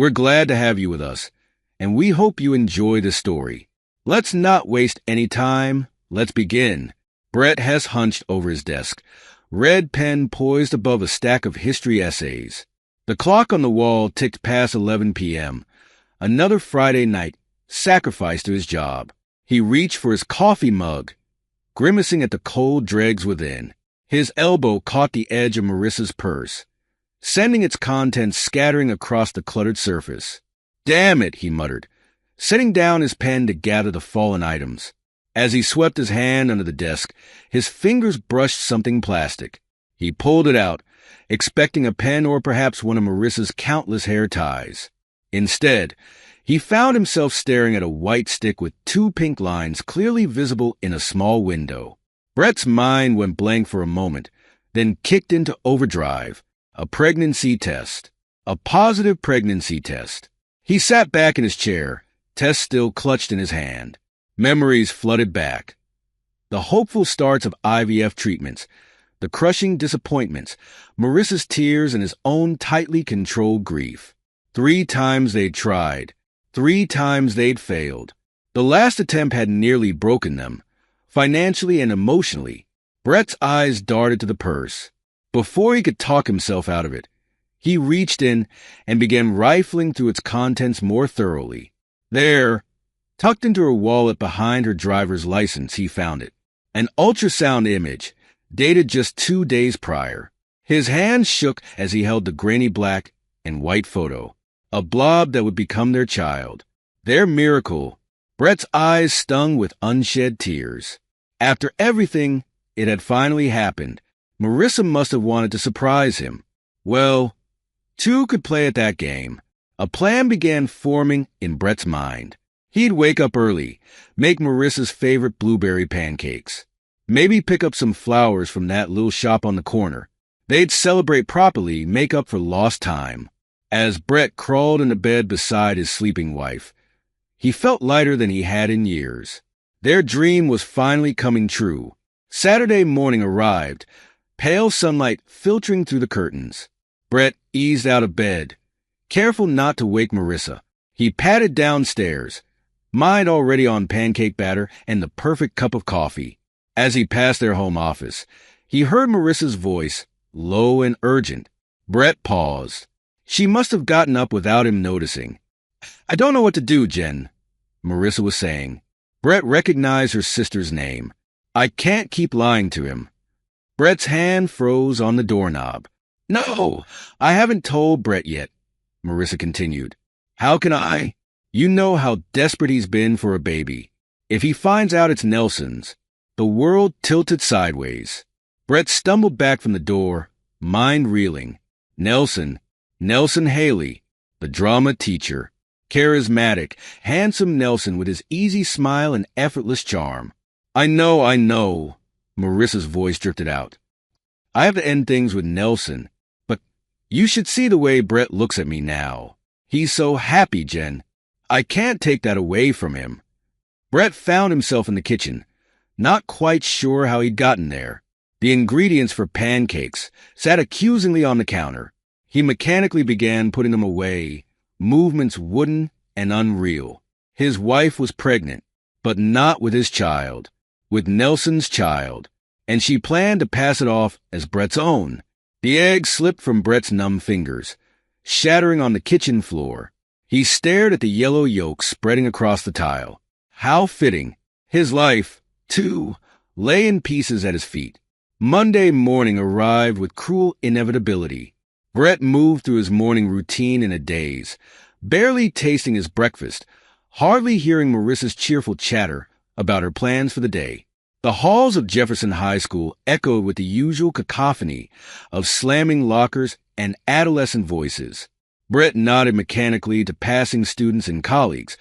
We're glad to have you with us, and we hope you enjoy the story. Let's not waste any time. Let's begin. Brett has hunched over his desk, red pen poised above a stack of history essays. The clock on the wall ticked past 11 p.m. Another Friday night, sacrificed to his job. He reached for his coffee mug, grimacing at the cold dregs within. His elbow caught the edge of Marissa's purse, sending its contents scattering across the cluttered surface. "Damn it," he muttered, setting down his pen to gather the fallen items. As he swept his hand under the desk, his fingers brushed something plastic. He pulled it out, expecting a pen or perhaps one of Marissa's countless hair ties. Instead, he found himself staring at a white stick with 2 pink lines clearly visible in a small window. Brett's mind went blank for a moment, then kicked into overdrive. A pregnancy test. A positive pregnancy test. He sat back in his chair, test still clutched in his hand. Memories flooded back. The hopeful starts of IVF treatments, the crushing disappointments, Marissa's tears and his own tightly controlled grief. 3 times they'd tried. 3 times they'd failed. The last attempt had nearly broken them, financially and emotionally. Brett's eyes darted to the purse. Before he could talk himself out of it, he reached in and began rifling through its contents more thoroughly. There, tucked into her wallet behind her driver's license, he found it. An ultrasound image, dated just 2 days prior. His hand shook as he held the grainy black and white photo, a blob that would become their child. Their miracle. Brett's eyes stung with unshed tears. After everything, it had finally happened. Marissa must have wanted to surprise him. Well, 2 could play at that game. A plan began forming in Brett's mind. He'd wake up early, make Marissa's favorite blueberry pancakes. Maybe pick up some flowers from that little shop on the corner. They'd celebrate properly, make up for lost time. As Brett crawled into bed beside his sleeping wife, he felt lighter than he had in years. Their dream was finally coming true. Saturday morning arrived, pale sunlight filtering through the curtains. Brett eased out of bed, careful not to wake Marissa. He padded downstairs, mind already on pancake batter and the perfect cup of coffee. As he passed their home office, he heard Marissa's voice, low and urgent. Brett paused. She must have gotten up without him noticing. "I don't know what to do, Jen," Marissa was saying. Brett recognized her sister's name. "I can't keep lying to him." Brett's hand froze on the doorknob. "No, I haven't told Brett yet," Marissa continued. "How can I? You know how desperate he's been for a baby. If he finds out it's Nelson's..." The world tilted sideways. Brett stumbled back from the door, mind reeling. Nelson Haley, the drama teacher. Charismatic, handsome Nelson with his easy smile and effortless charm. I know, Marissa's voice drifted out. "I have to end things with Nelson, but you should see the way Brett looks at me now. He's so happy, Jen. I can't take that away from him." Brett found himself in the kitchen, not quite sure how he'd gotten there. The ingredients for pancakes sat accusingly on the counter. He mechanically began putting them away, movements wooden and unreal. His wife was pregnant, but not with his child, with Nelson's child, and she planned to pass it off as Brett's own. The egg slipped from Brett's numb fingers, shattering on the kitchen floor. He stared at the yellow yolk spreading across the tile. How fitting. His life, too, lay in pieces at his feet. Monday morning arrived with cruel inevitability. Brett moved through his morning routine in a daze, barely tasting his breakfast, hardly hearing Marissa's cheerful chatter about her plans for the day. The halls of Jefferson High School echoed with the usual cacophony of slamming lockers and adolescent voices. Brett nodded mechanically to passing students and colleagues,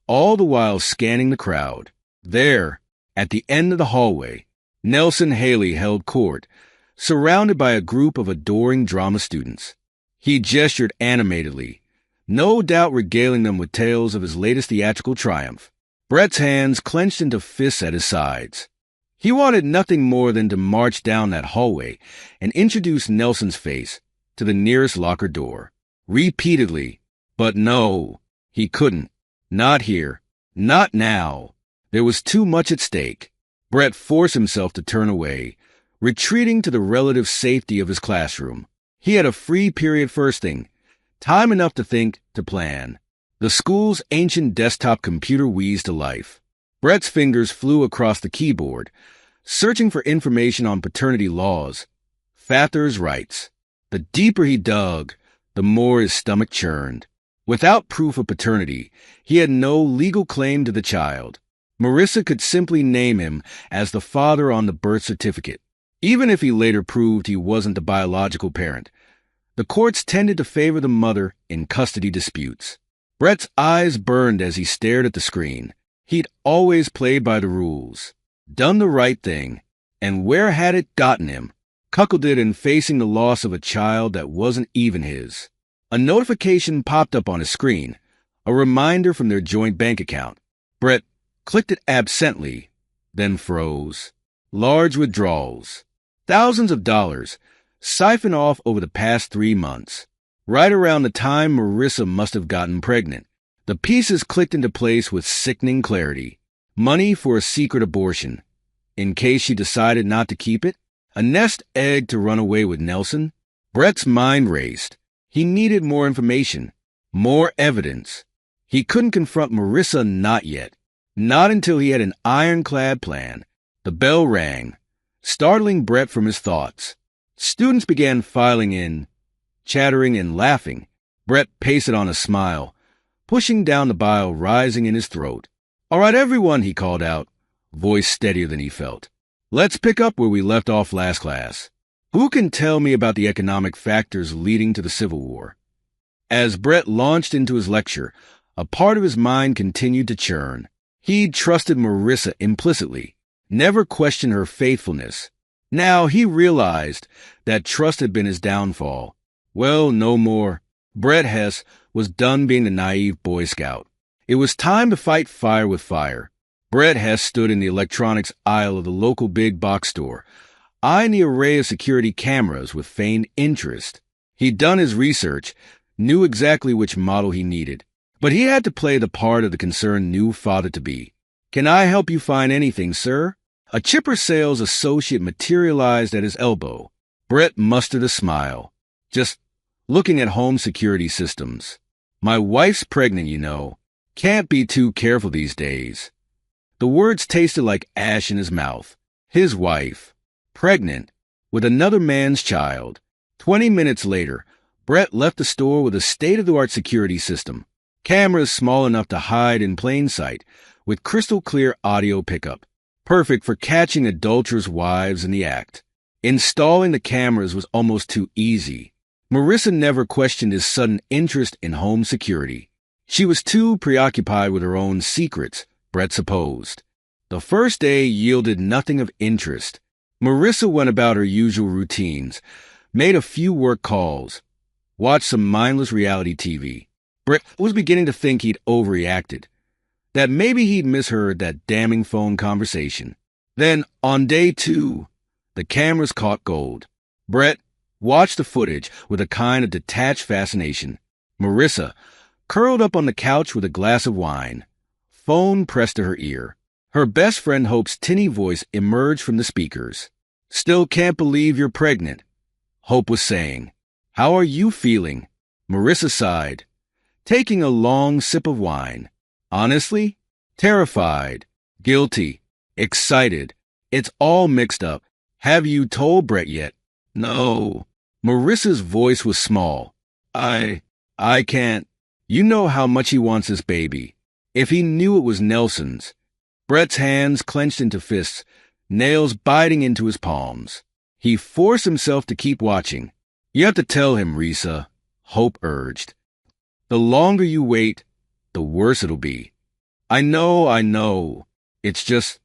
all the while scanning the crowd. There, at the end of the hallway, Nelson Haley held court, surrounded by a group of adoring drama students. He gestured animatedly, no doubt regaling them with tales of his latest theatrical triumph. Brett's hands clenched into fists at his sides. He wanted nothing more than to march down that hallway and introduce Nelson's face to the nearest locker door. Repeatedly, But no, he couldn't. Not here. Not now. There was too much at stake. Brett forced himself to turn away, retreating to the relative safety of his classroom. He had a free period first thing, time enough to think, to plan. The school's ancient desktop computer wheezed to life. Brett's fingers flew across the keyboard, searching for information on paternity laws, Father's rights. The deeper he dug, the more his stomach churned. Without proof of paternity, he had no legal claim to the child. Marissa could simply name him as the father on the birth certificate, even if he later proved he wasn't the biological parent. The courts tended to favor the mother in custody disputes. Brett's eyes burned as he stared at the screen. He'd always played by the rules, done the right thing, and where had it gotten him? Cuckolded and facing the loss of a child that wasn't even his. A notification popped up on his screen, a reminder from their joint bank account. Brett clicked it absently, then froze. Large withdrawals. Thousands of dollars, siphoned off over the past 3 months. Right around the time Marissa must have gotten pregnant. The pieces clicked into place with sickening clarity. Money for a secret abortion, in case she decided not to keep it. A nest egg to run away with Nelson. Brett's mind raced. He needed more information, more evidence. He couldn't confront Marissa, not yet. Not until he had an ironclad plan. The bell rang, startling Brett from his thoughts. Students began filing in, chattering and laughing. Brett pasted on a smile, pushing down the bile rising in his throat. "All right, everyone," he called out, voice steadier than he felt. "Let's pick up where we left off last class. Who can tell me about the economic factors leading to the Civil War?" As Brett launched into his lecture, a part of his mind continued to churn. He'd trusted Marissa implicitly, never questioned her faithfulness. Now he realized that trust had been his downfall. Well, no more. Brett Hess was done being the naive Boy Scout. It was time to fight fire with fire. Brett Hess stood in the electronics aisle of the local big box store, eyeing the array of security cameras with feigned interest. He'd done his research, knew exactly which model he needed, but he had to play the part of the concerned new father-to-be. "Can I help you find anything, sir?" A chipper sales associate materialized at his elbow. Brett mustered a smile. "Just looking at home security systems. My wife's pregnant, you know. Can't be too careful these days." The words tasted like ash in his mouth. His wife, pregnant, with another man's child. 20 minutes later, Brett left the store with a state-of-the-art security system. Cameras small enough to hide in plain sight, with crystal-clear audio pickup. Perfect for catching adulterers' wives in the act. Installing the cameras was almost too easy. Marissa never questioned his sudden interest in home security. She was too preoccupied with her own secrets, Brett supposed. The first day yielded nothing of interest. Marissa went about her usual routines, made a few work calls, watched some mindless reality TV. Brett was beginning to think he'd overreacted, that maybe he'd misheard that damning phone conversation. Then, on day 2, the cameras caught gold. Brett watched the footage with a kind of detached fascination. Marissa, curled up on the couch with a glass of wine, phone pressed to her ear. Her best friend Hope's tinny voice emerged from the speakers. "Still can't believe you're pregnant," Hope was saying. "How are you feeling?" Marissa sighed, taking a long sip of wine. "Honestly, terrified, guilty, excited. It's all mixed up. Have you told Brett yet?" "No." Marissa's voice was small. I can't. You know how much he wants this baby. If he knew it was Nelson's." Brett's hands clenched into fists, nails biting into his palms. He forced himself to keep watching. "You have to tell him, Risa," Hope urged. "The longer you wait, the worse it'll be." I know. It's just,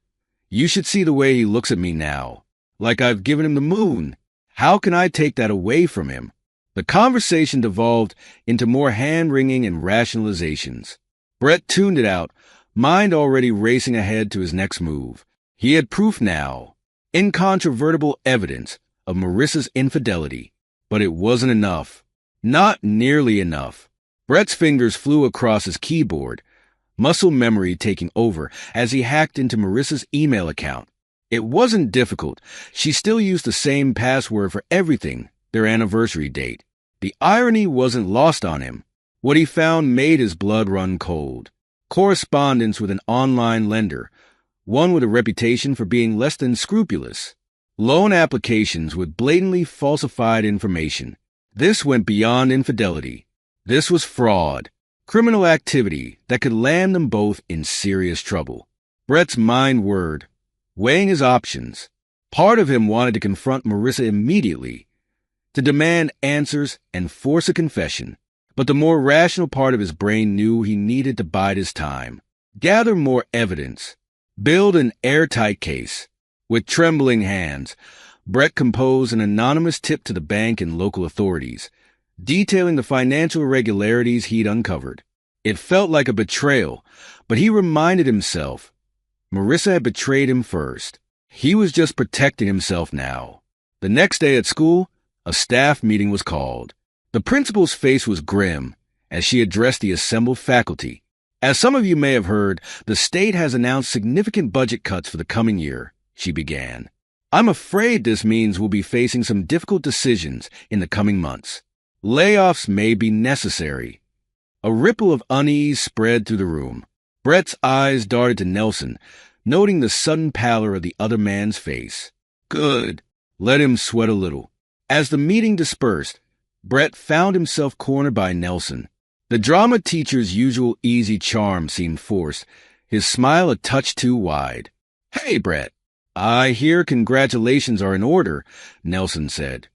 you should see the way he looks at me now. Like I've given him the moon. How can I take that away from him?" The conversation devolved into more hand-wringing and rationalizations. Brett tuned it out, mind already racing ahead to his next move. He had proof now, incontrovertible evidence of Marissa's infidelity. But it wasn't enough. Not nearly enough. Brett's fingers flew across his keyboard, muscle memory taking over as he hacked into Marissa's email account. It wasn't difficult. She still used the same password for everything, their anniversary date. The irony wasn't lost on him. What he found made his blood run cold. Correspondence with an online lender, one with a reputation for being less than scrupulous. Loan applications with blatantly falsified information. This went beyond infidelity. This was fraud. Criminal activity that could land them both in serious trouble. Brett's mind whirred, weighing his options. Part of him wanted to confront Marissa immediately, to demand answers and force a confession. But the more rational part of his brain knew he needed to bide his time, gather more evidence, build an airtight case. With trembling hands, Brett composed an anonymous tip to the bank and local authorities, detailing the financial irregularities he'd uncovered. It felt like a betrayal, but he reminded himself Marissa had betrayed him first. He was just protecting himself now. The next day at school, a staff meeting was called. The principal's face was grim as she addressed the assembled faculty. As some of you may have heard, the state has announced significant budget cuts for the coming year, she began. I'm afraid this means we'll be facing some difficult decisions in the coming months. Layoffs may be necessary. A ripple of unease spread through the room. Brett's eyes darted to Nelson, noting the sudden pallor of the other man's face. Good. Let him sweat a little. As the meeting dispersed, Brett found himself cornered by Nelson. The drama teacher's usual easy charm seemed forced, his smile a touch too wide. Hey, Brett. I hear congratulations are in order, Nelson said,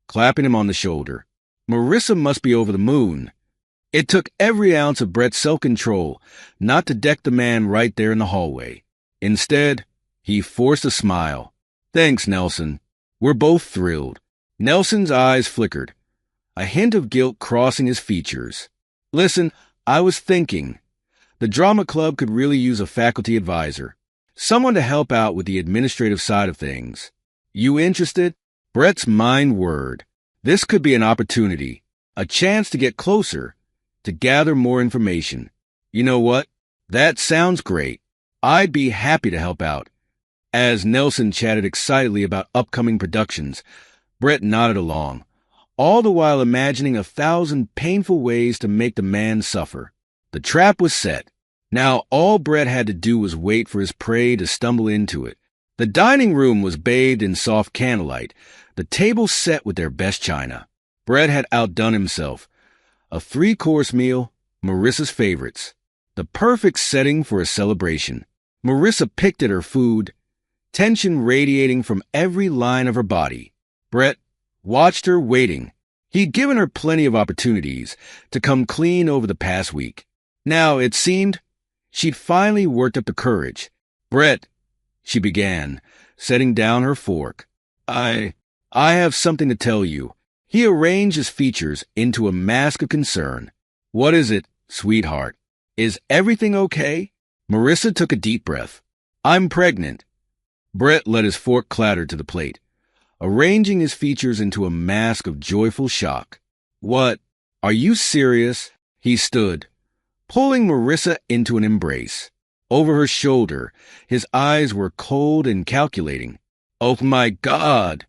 clapping him on the shoulder. Marissa must be over the moon. It took every ounce of Brett's self-control not to deck the man right there in the hallway. Instead, he forced a smile. Thanks, Nelson. We're both thrilled. Nelson's eyes flickered, a hint of guilt crossing his features. Listen, I was thinking. The drama club could really use a faculty advisor. Someone to help out with the administrative side of things. You interested? Brett's mind whirred. This could be an opportunity, a chance to get closer, to gather more information. You know what? That sounds great. I'd be happy to help out. As Nelson chatted excitedly about upcoming productions, Brett nodded along, all the while imagining 1,000 painful ways to make the man suffer. The trap was set. Now all Brett had to do was wait for his prey to stumble into it. The dining room was bathed in soft candlelight, the table set with their best china. Brett had outdone himself. A 3-course meal, Marissa's favorites. The perfect setting for a celebration. Marissa picked at her food, tension radiating from every line of her body. Brett watched her waiting. He'd given her plenty of opportunities to come clean over the past week. Now, it seemed, she'd finally worked up the courage. Brett, she began, setting down her fork. I have something to tell you. He arranged his features into a mask of concern. What is it, sweetheart? Is everything okay? Marissa took a deep breath. I'm pregnant. Brett let his fork clatter to the plate, arranging his features into a mask of joyful shock. What? Are you serious? He stood, pulling Marissa into an embrace. Over her shoulder, his eyes were cold and calculating. Oh my God!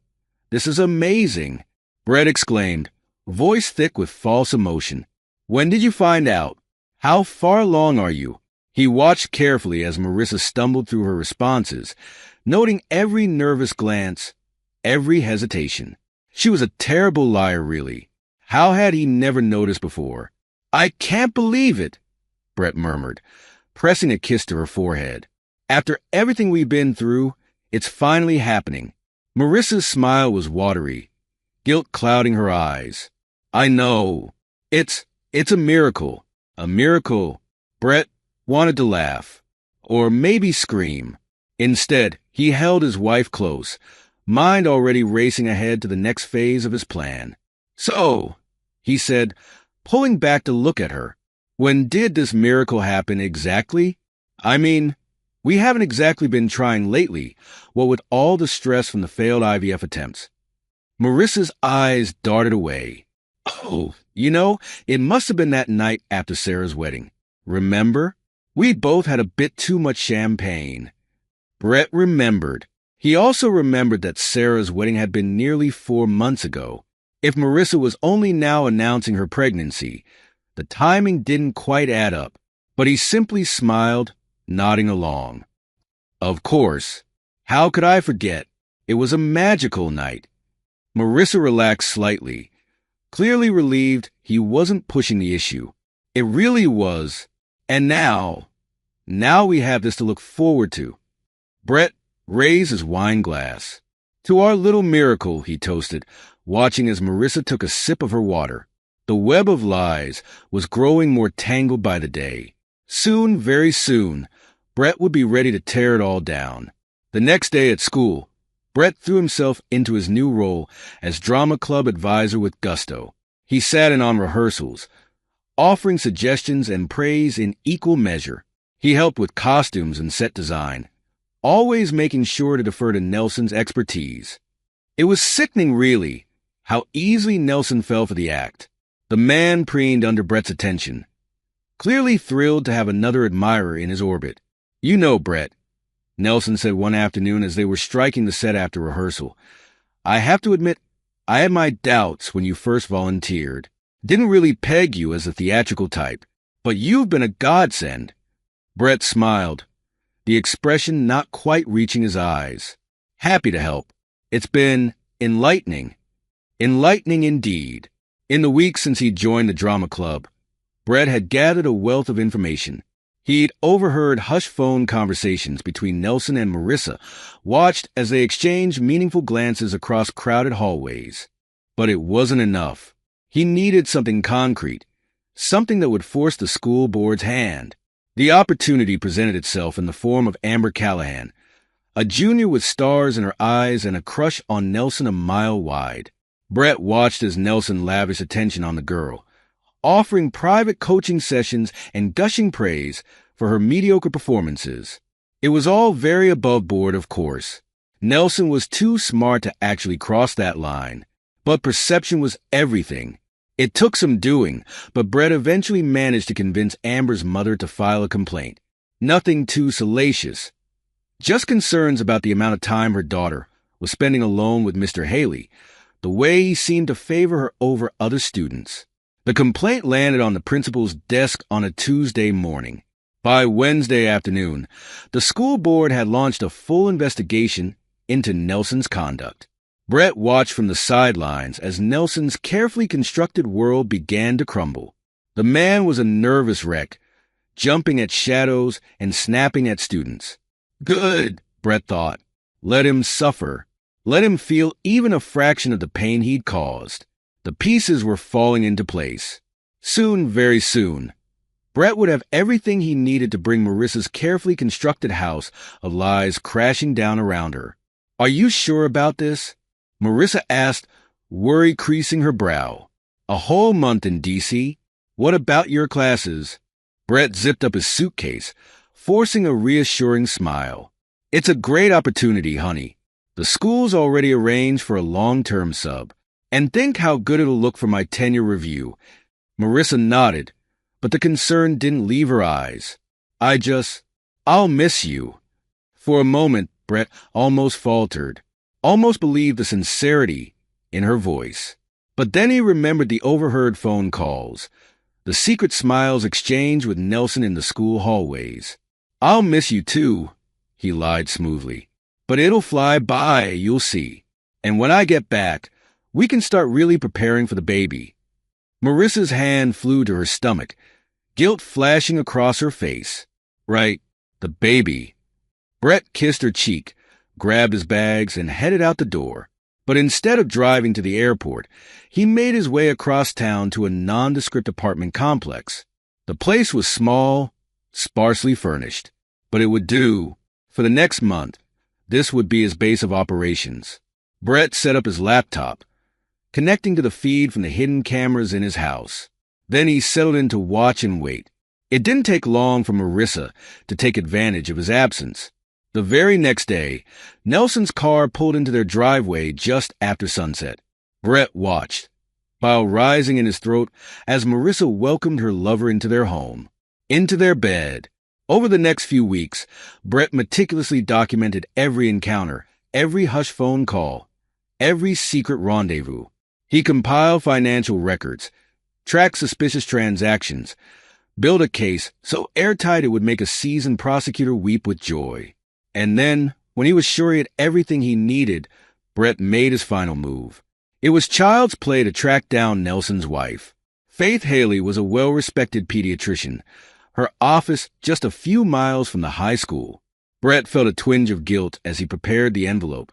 This is amazing! Brett exclaimed, voice thick with false emotion. When did you find out? How far along are you? He watched carefully as Marissa stumbled through her responses, noting every nervous glance, every hesitation. She was a terrible liar, really. How had he never noticed before? I can't believe it, Brett murmured, pressing a kiss to her forehead. After everything we've been through, it's finally happening. Marissa's smile was watery, guilt clouding her eyes. I know. It's a miracle. A miracle. Brett wanted to laugh, or maybe scream. Instead, he held his wife close, mind already racing ahead to the next phase of his plan. So, he said, pulling back to look at her, when did this miracle happen exactly? I mean, we haven't exactly been trying lately, what with all the stress from the failed IVF attempts. Marissa's eyes darted away. Oh, You know, it must have been that night after Sarah's wedding. Remember? We'd both had a bit too much champagne. Brett remembered. He also remembered that Sarah's wedding had been nearly 4 months ago. If Marissa was only now announcing her pregnancy, the timing didn't quite add up, but he simply smiled, nodding along. Of course. How could I forget? It was a magical night. Marissa relaxed slightly, clearly relieved he wasn't pushing the issue. It really was. And now we have this to look forward to. Brett raised his wine glass. To our little miracle, he toasted, watching as Marissa took a sip of her water. The web of lies was growing more tangled by the day. Soon, very soon, Brett would be ready to tear it all down. The next day at school, Brett threw himself into his new role as drama club advisor with gusto. He sat in on rehearsals, offering suggestions and praise in equal measure. He helped with costumes and set design, always making sure to defer to Nelson's expertise. It was sickening, really, how easily Nelson fell for the act. The man preened under Brett's attention, clearly thrilled to have another admirer in his orbit. "You know, Brett," Nelson said one afternoon as they were striking the set after rehearsal, "I have to admit, I had my doubts when you first volunteered. Didn't really peg you as a theatrical type, but you've been a godsend." Brett smiled, the expression not quite reaching his eyes. "Happy to help. It's been enlightening." Enlightening indeed. In the weeks since he joined the drama club, Brett had gathered a wealth of information. He'd overheard hushed phone conversations between Nelson and Marissa, watched as they exchanged meaningful glances across crowded hallways. But it wasn't enough. He needed something concrete, something that would force the school board's hand. The opportunity presented itself in the form of Amber Callahan, a junior with stars in her eyes and a crush on Nelson a mile wide. Brett watched as Nelson lavished attention on the girl, offering private coaching sessions and gushing praise for her mediocre performances. It was all very above board, of course. Nelson was too smart to actually cross that line, but perception was everything. It took some doing, but Brett eventually managed to convince Amber's mother to file a complaint. Nothing too salacious, just concerns about the amount of time her daughter was spending alone with Mr. Haley, the way he seemed to favor her over other students. The complaint landed on the principal's desk on a Tuesday morning. By Wednesday afternoon, the school board had launched a full investigation into Nelson's conduct. Brett watched from the sidelines as Nelson's carefully constructed world began to crumble. The man was a nervous wreck, jumping at shadows and snapping at students. Good, Brett thought. Let him suffer. Let him feel even a fraction of the pain he'd caused. The pieces were falling into place. Soon, very soon, Brett would have everything he needed to bring Marissa's carefully constructed house of lies crashing down around her. "Are you sure about this?" Marissa asked, worry creasing her brow. "A whole month in D.C.? What about your classes?" Brett zipped up his suitcase, forcing a reassuring smile. "It's a great opportunity, honey. The school's already arranged for a long-term sub. And think how good it'll look for my tenure review." Marissa nodded, but the concern didn't leave her eyes. I'll miss you." For a moment, Brett almost faltered, almost believed the sincerity in her voice. But then he remembered the overheard phone calls, the secret smiles exchanged with Nelson in the school hallways. "I'll miss you too," he lied smoothly. "But it'll fly by, you'll see. And when I get back, we can start really preparing for the baby." Marissa's hand flew to her stomach, guilt flashing across her face. Right, the baby. Brett kissed her cheek, grabbed his bags, and headed out the door. But instead of driving to the airport, he made his way across town to a nondescript apartment complex. The place was small, sparsely furnished, but it would do. For the next month, this would be his base of operations. Brett set up his laptop, connecting to the feed from the hidden cameras in his house. Then he settled in to watch and wait. It didn't take long for Marissa to take advantage of his absence. The very next day, Nelson's car pulled into their driveway just after sunset. Brett watched, bile rising in his throat as Marissa welcomed her lover into their home, into their bed. Over the next few weeks, Brett meticulously documented every encounter, every hush phone call, every secret rendezvous. He compiled financial records, tracked suspicious transactions, built a case so airtight it would make a seasoned prosecutor weep with joy. And then, when he was sure he had everything he needed, Brett made his final move. It was child's play to track down Nelson's wife. Faith Haley was a well-respected pediatrician, her office just a few miles from the high school. Brett felt a twinge of guilt as he prepared the envelope.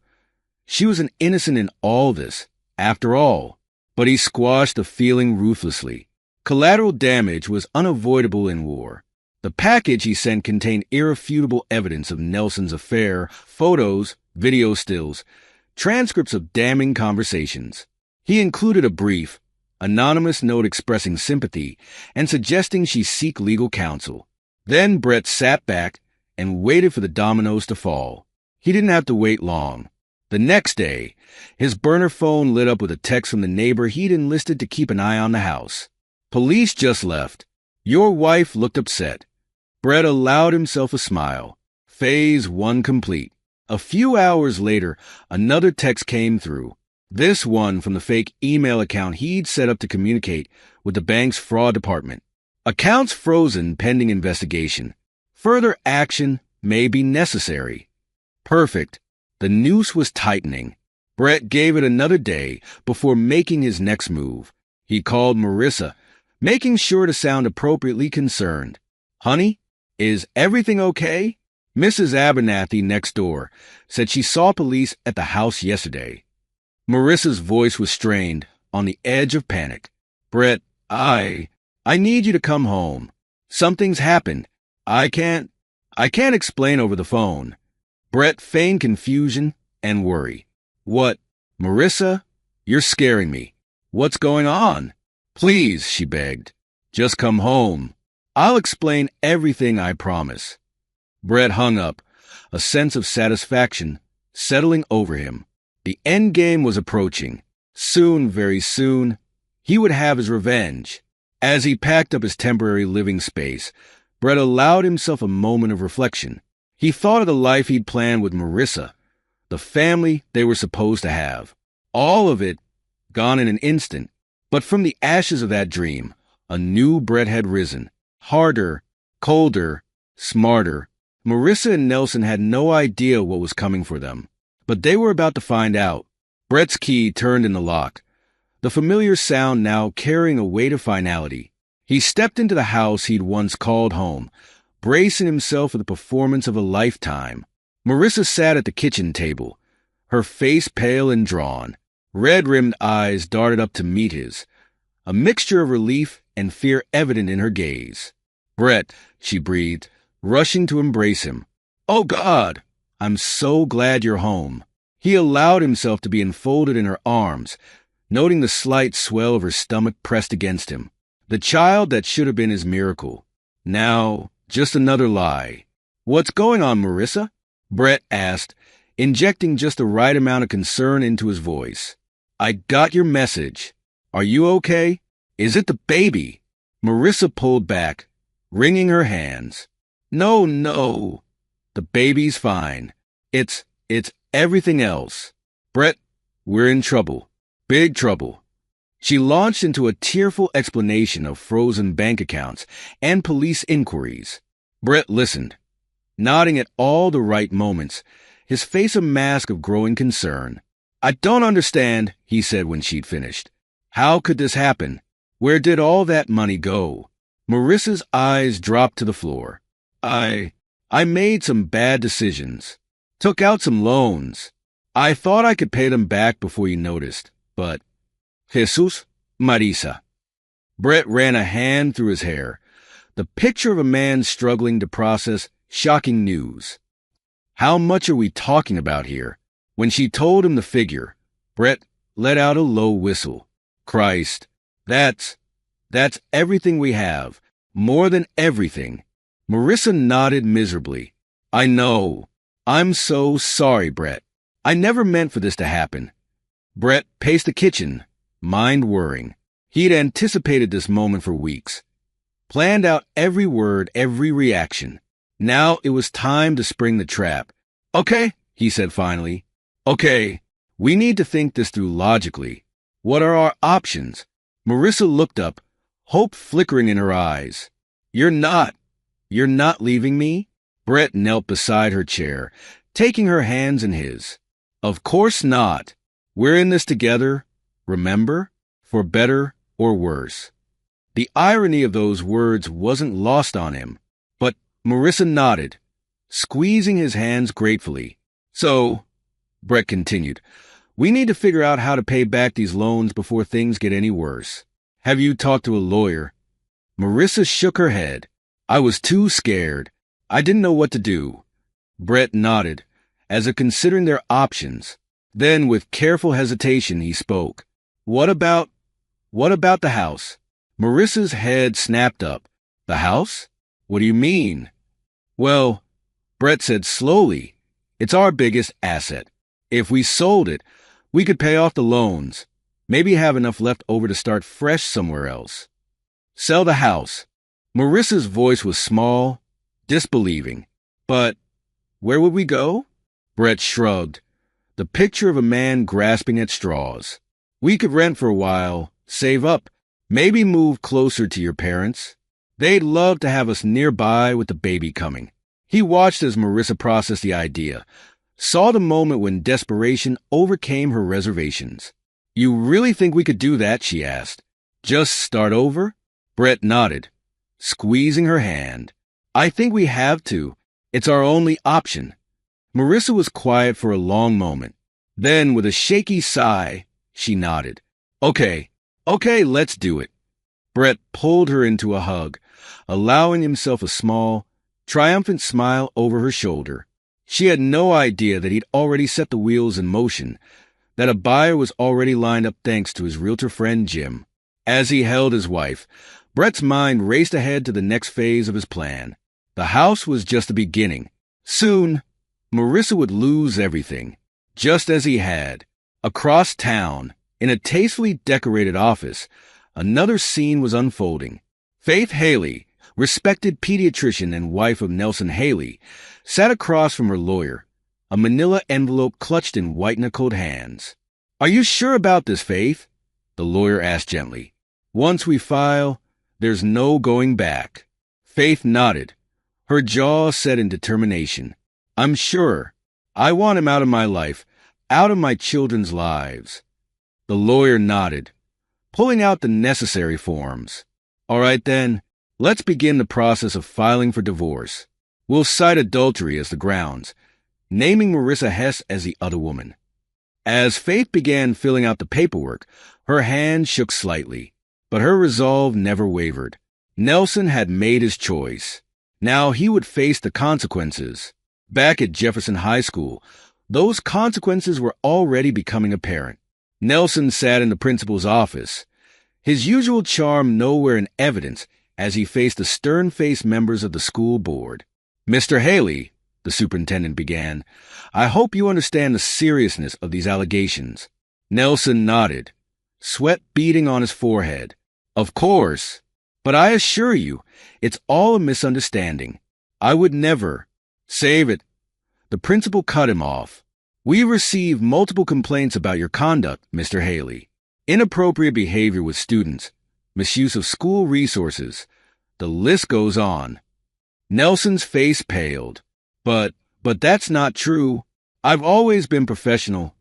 She was an innocent in all this, after all, but he squashed the feeling ruthlessly. Collateral damage was unavoidable in war. The package he sent contained irrefutable evidence of Nelson's affair, photos, video stills, transcripts of damning conversations. He included a brief, anonymous note expressing sympathy and suggesting she seek legal counsel. Then Brett sat back and waited for the dominoes to fall. He didn't have to wait long. The next day, his burner phone lit up with a text from the neighbor he'd enlisted to keep an eye on the house. Police just left. Your wife looked upset. Brett allowed himself a smile. Phase 1 complete. A few hours later, another text came through. This one from the fake email account he'd set up to communicate with the bank's fraud department. Accounts frozen pending investigation. Further action may be necessary. Perfect. The noose was tightening. Brett gave it another day before making his next move. He called Marissa, making sure to sound appropriately concerned. Honey, is everything okay? Mrs. Abernathy next door said she saw police at the house yesterday. Marissa's voice was strained, on the edge of panic. Brett, I need you to come home. Something's happened. I can't explain over the phone. Brett feigned confusion and worry. What? Marissa? You're scaring me. What's going on? Please, she begged. Just come home. I'll explain everything, I promise. Brett hung up, a sense of satisfaction settling over him. The endgame was approaching. Soon, very soon, he would have his revenge. As he packed up his temporary living space, Brett allowed himself a moment of reflection. He thought of the life he'd planned with Marissa, the family they were supposed to have. All of it gone in an instant. But from the ashes of that dream, a new Brett had risen. Harder, colder, smarter. Marissa and Nelson had no idea what was coming for them, but they were about to find out. Brett's key turned in the lock, the familiar sound now carrying a weight of finality. He stepped into the house he'd once called home, bracing himself for the performance of a lifetime. Marissa sat at the kitchen table, her face pale and drawn. Red-rimmed eyes darted up to meet his, a mixture of relief and fear evident in her gaze. Brett, she breathed, rushing to embrace him. Oh, God! I'm so glad you're home. He allowed himself to be enfolded in her arms, noting the slight swell of her stomach pressed against him. The child that should have been his miracle. Now, just another lie. What's going on, Marissa? Brett asked, injecting just the right amount of concern into his voice. I got your message. Are you okay? Is it the baby? Marissa pulled back, wringing her hands. No. The baby's fine. It's everything else. Brett, we're in trouble. Big trouble. She launched into a tearful explanation of frozen bank accounts and police inquiries. Brett listened, nodding at all the right moments, his face a mask of growing concern. I don't understand, he said when she'd finished. How could this happen? Where did all that money go? Marissa's eyes dropped to the floor. I made some bad decisions. Took out some loans. I thought I could pay them back before you noticed, but... Jesus, Marisa. Brett ran a hand through his hair, the picture of a man struggling to process shocking news. How much are we talking about here? When she told him the figure, Brett let out a low whistle. Christ, that's everything we have. More than everything. Marissa nodded miserably. I know. I'm so sorry, Brett. I never meant for this to happen. Brett paced the kitchen, mind whirring. He'd anticipated this moment for weeks, planned out every word, every reaction. Now it was time to spring the trap. Okay, he said finally. Okay, we need to think this through logically. What are our options? Marissa looked up, hope flickering in her eyes. You're not leaving me? Brett knelt beside her chair, taking her hands in his. Of course not. We're in this together, remember? For better or worse. The irony of those words wasn't lost on him, but Marissa nodded, squeezing his hands gratefully. So, Brett continued, we need to figure out how to pay back these loans before things get any worse. Have you talked to a lawyer? Marissa shook her head. I was too scared. I didn't know what to do. Brett nodded, as if considering their options. Then, with careful hesitation, he spoke. What about the house? Marissa's head snapped up. The house? What do you mean? Well, Brett said slowly, it's our biggest asset. If we sold it, we could pay off the loans, maybe have enough left over to start fresh somewhere else. Sell the house. Marissa's voice was small, disbelieving. But where would we go? Brett shrugged, the picture of a man grasping at straws. We could rent for a while, save up, maybe move closer to your parents. They'd love to have us nearby with the baby coming. He watched as Marissa processed the idea, saw the moment when desperation overcame her reservations. You really think we could do that? She asked. Just start over? Brett nodded, squeezing her hand. I think we have to. It's our only option. Marissa was quiet for a long moment. Then, with a shaky sigh, she nodded. Okay, let's do it. Brett pulled her into a hug, allowing himself a small, triumphant smile over her shoulder. She had no idea that he'd already set the wheels in motion, that a buyer was already lined up thanks to his realtor friend Jim. As he held his wife, Brett's mind raced ahead to the next phase of his plan. The house was just the beginning. Soon, Marissa would lose everything, just as he had. Across town, in a tastefully decorated office, another scene was unfolding. Faith Haley, respected pediatrician and wife of Nelson Haley, sat across from her lawyer, a manila envelope clutched in white-knuckled hands. Are you sure about this, Faith? The lawyer asked gently. Once we file, there's no going back. Faith nodded, her jaw set in determination. I'm sure. I want him out of my life, out of my children's lives. The lawyer nodded, pulling out the necessary forms. All right then, let's begin the process of filing for divorce. We'll cite adultery as the grounds, naming Marissa Hess as the other woman. As Faith began filling out the paperwork, her hand shook slightly, but her resolve never wavered. Nelson had made his choice. Now he would face the consequences. Back at Jefferson High School, those consequences were already becoming apparent. Nelson sat in the principal's office, his usual charm nowhere in evidence as he faced the stern-faced members of the school board. Mr. Haley, the superintendent began, I hope you understand the seriousness of these allegations. Nelson nodded, sweat beading on his forehead. Of course, but I assure you, it's all a misunderstanding. I would never. Save it. The principal cut him off. We received multiple complaints about your conduct, Mr. Haley. Inappropriate behavior with students, misuse of school resources. The list goes on. Nelson's face paled. But that's not true. I've always been professional.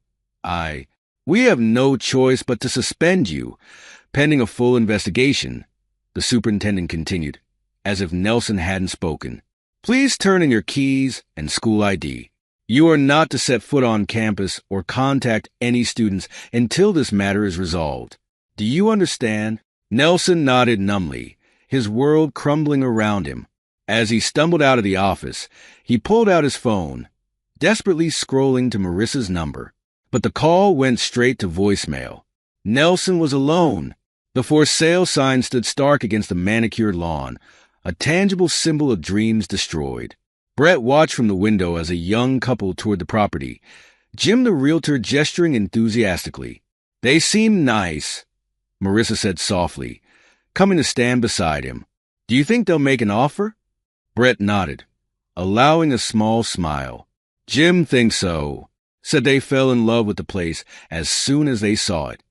We have no choice but to suspend you, pending a full investigation, the superintendent continued, as if Nelson hadn't spoken. Please turn in your keys and school ID. You are not to set foot on campus or contact any students until this matter is resolved. Do you understand? Nelson nodded numbly, his world crumbling around him. As he stumbled out of the office, he pulled out his phone, desperately scrolling to Marissa's number. But the call went straight to voicemail. Nelson was alone. The for sale sign stood stark against the manicured lawn, a tangible symbol of dreams destroyed. Brett watched from the window as a young couple toured the property, Jim the realtor gesturing enthusiastically. They seemed nice, Marissa said softly, coming to stand beside him. Do you think they'll make an offer? Brett nodded, allowing a small smile. Jim thinks so. Said they fell in love with the place as soon as they saw it.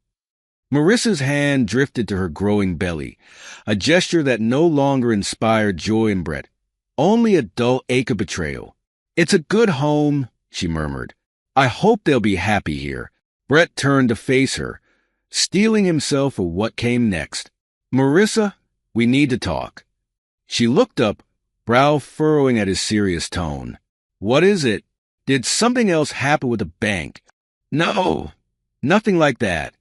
Marissa's hand drifted to her growing belly, a gesture that no longer inspired joy in Brett, only a dull ache of betrayal. It's a good home, she murmured. I hope they'll be happy here. Brett turned to face her, steeling himself for what came next. Marissa, we need to talk. She looked up, brow furrowing at his serious tone. What is it? Did something else happen with the bank? No, nothing like that.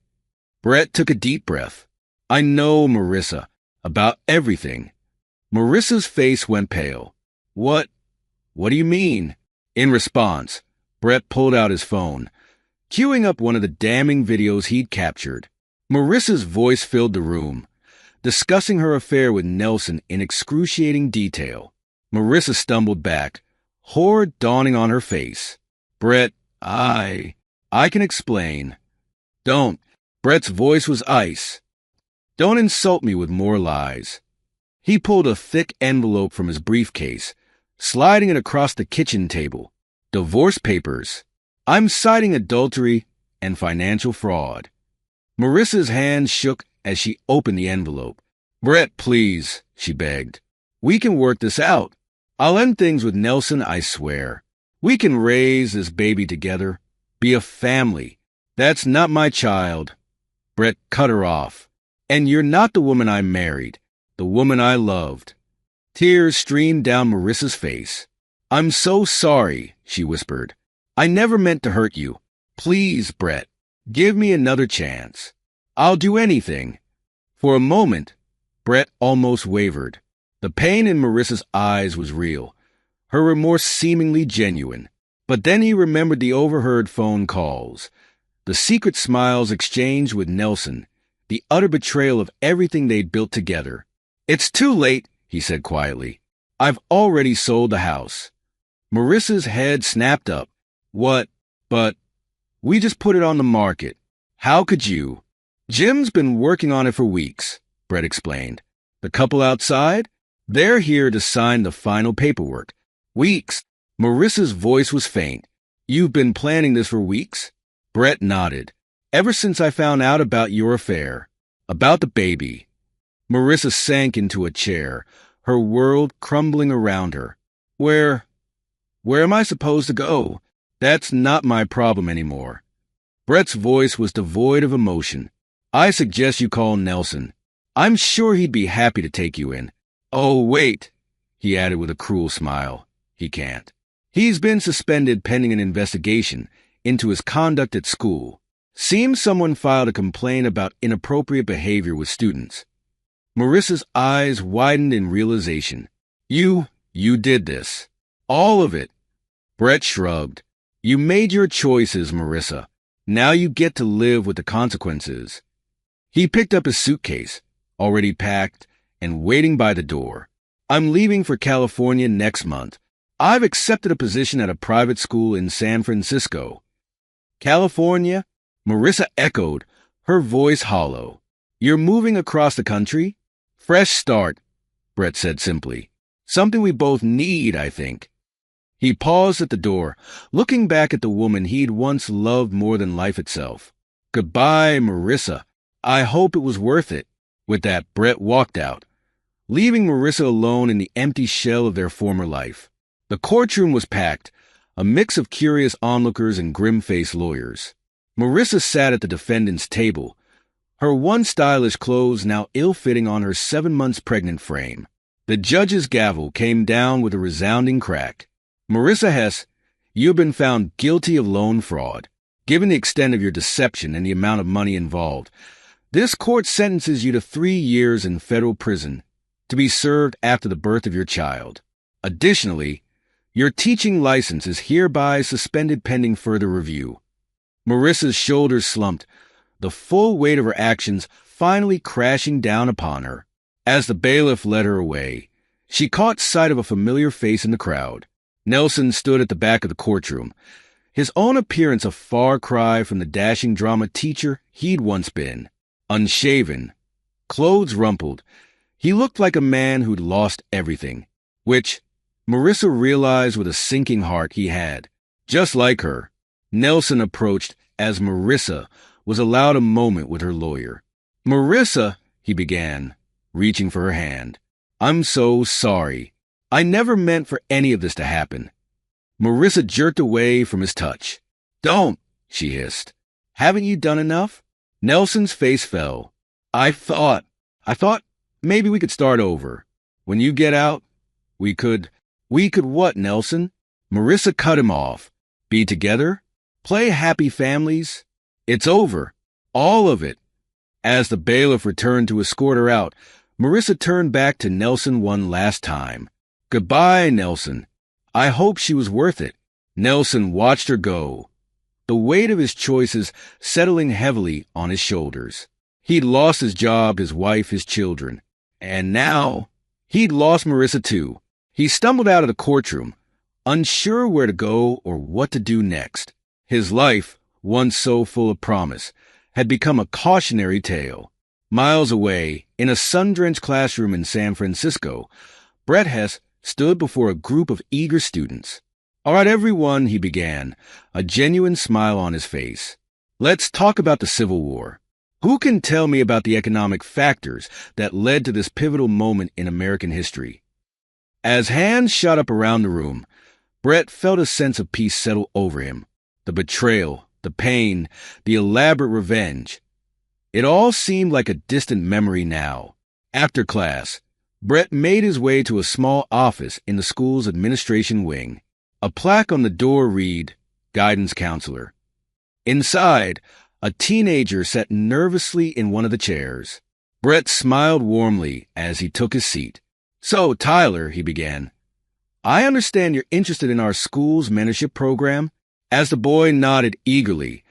Brett took a deep breath. I know, Marissa, about everything. Marissa's face went pale. What do you mean? In response, Brett pulled out his phone, queuing up one of the damning videos he'd captured. Marissa's voice filled the room, discussing her affair with Nelson in excruciating detail. Marissa stumbled back, horror dawning on her face. Brett, I can explain. Don't. Brett's voice was ice. Don't insult me with more lies. He pulled a thick envelope from his briefcase, sliding it across the kitchen table. Divorce papers. I'm citing adultery and financial fraud. Marissa's hand shook as she opened the envelope. Brett, please, she begged. We can work this out. I'll end things with Nelson, I swear. We can raise this baby together, be a family. That's not my child. Brett cut her off. And you're not the woman I married, the woman I loved. Tears streamed down Marissa's face. I'm so sorry, she whispered. I never meant to hurt you. Please, Brett, give me another chance. I'll do anything. For a moment, Brett almost wavered. The pain in Marissa's eyes was real, her remorse seemingly genuine. But then he remembered the overheard phone calls, the secret smiles exchanged with Nelson, the utter betrayal of everything they'd built together. It's too late, he said quietly. I've already sold the house. Marissa's head snapped up. What? But we just put it on the market. How could you? Jim's been working on it for weeks, Brett explained. The couple outside? They're here to sign the final paperwork. Weeks. Marissa's voice was faint. You've been planning this for weeks? Brett nodded. Ever since I found out about your affair. About the baby. Marissa sank into a chair, her world crumbling around her. Where am I supposed to go? That's not my problem anymore. Brett's voice was devoid of emotion. I suggest you call Nelson. I'm sure he'd be happy to take you in. Oh, wait, he added with a cruel smile. He can't. He's been suspended pending an investigation into his conduct at school. Seems someone filed a complaint about inappropriate behavior with students. Marissa's eyes widened in realization. You did this. All of it. Brett shrugged. You made your choices, Marissa. Now you get to live with the consequences. He picked up his suitcase, already packed and waiting by the door. I'm leaving for California next month. I've accepted a position at a private school in San Francisco. California? Marissa echoed, her voice hollow. You're moving across the country? Fresh start, Brett said simply. Something we both need, I think. He paused at the door, looking back at the woman he'd once loved more than life itself. Goodbye, Marissa. I hope it was worth it. With that, Brett walked out, leaving Marissa alone in the empty shell of their former life. The courtroom was packed, a mix of curious onlookers and grim-faced lawyers. Marissa sat at the defendant's table, her once stylish clothes now ill-fitting on her 7 months pregnant frame. The judge's gavel came down with a resounding crack. Marissa Hess, you have been found guilty of loan fraud. Given the extent of your deception and the amount of money involved, this court sentences you to 3 years in federal prison to be served after the birth of your child. Additionally, your teaching license is hereby suspended pending further review. Marissa's shoulders slumped, the full weight of her actions finally crashing down upon her. As the bailiff led her away, she caught sight of a familiar face in the crowd. Nelson stood at the back of the courtroom, his own appearance a far cry from the dashing drama teacher he'd once been. unshaven, clothes rumpled. He looked like a man who'd lost everything, which Marissa realized with a sinking heart he had. Just like her, Nelson approached as Marissa was allowed a moment with her lawyer. "Marissa," he began, reaching for her hand. "I'm so sorry. I never meant for any of this to happen." Marissa jerked away from his touch. "Don't," she hissed. "Haven't you done enough?" Nelson's face fell. I thought maybe we could start over. When you get out, we could what, Nelson?" Marissa cut him off. "Be together? Play happy families? It's over. All of it." As the bailiff returned to escort her out, Marissa turned back to Nelson one last time. "Goodbye, Nelson. I hope she was worth it." Nelson watched her go, the weight of his choices settling heavily on his shoulders. He'd lost his job, his wife, his children. And now, he'd lost Marissa too. He stumbled out of the courtroom, unsure where to go or what to do next. His life, once so full of promise, had become a cautionary tale. Miles away, in a sun-drenched classroom in San Francisco, Brett Hess stood before a group of eager students. "All right, everyone," he began, a genuine smile on his face. "Let's talk about the Civil War. Who can tell me about the economic factors that led to this pivotal moment in American history?" As hands shot up around the room, Brett felt a sense of peace settle over him. The betrayal, the pain, the elaborate revenge. It all seemed like a distant memory now. After class, Brett made his way to a small office in the school's administration wing. A plaque on the door read, "Guidance Counselor." Inside, a teenager sat nervously in one of the chairs. Brett smiled warmly as he took his seat. "So, Tyler," he began, "I understand you're interested in our school's mentorship program." As the boy nodded eagerly,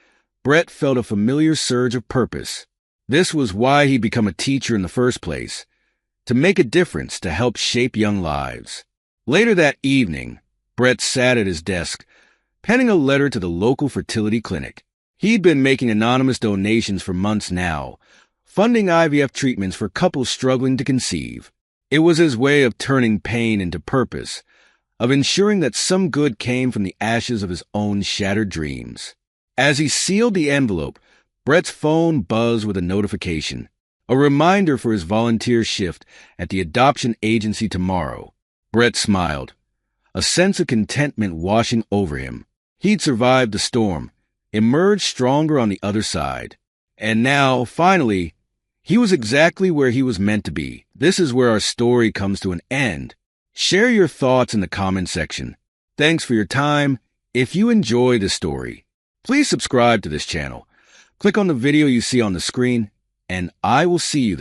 Brett felt a familiar surge of purpose. This was why he'd become a teacher in the first place, to make a difference, to help shape young lives. Later that evening, Brett sat at his desk, penning a letter to the local fertility clinic. He'd been making anonymous donations for months now, funding IVF treatments for couples struggling to conceive. It was his way of turning pain into purpose, of ensuring that some good came from the ashes of his own shattered dreams. As he sealed the envelope, Brett's phone buzzed with a notification, a reminder for his volunteer shift at the adoption agency tomorrow. Brett smiled, a sense of contentment washing over him. He'd survived the storm, emerged stronger on the other side. And now, finally, he was exactly where he was meant to be. This is where our story comes to an end. Share your thoughts in the comment section. Thanks for your time. If you enjoy this story, please subscribe to this channel. Click on the video you see on the screen, and I will see you there.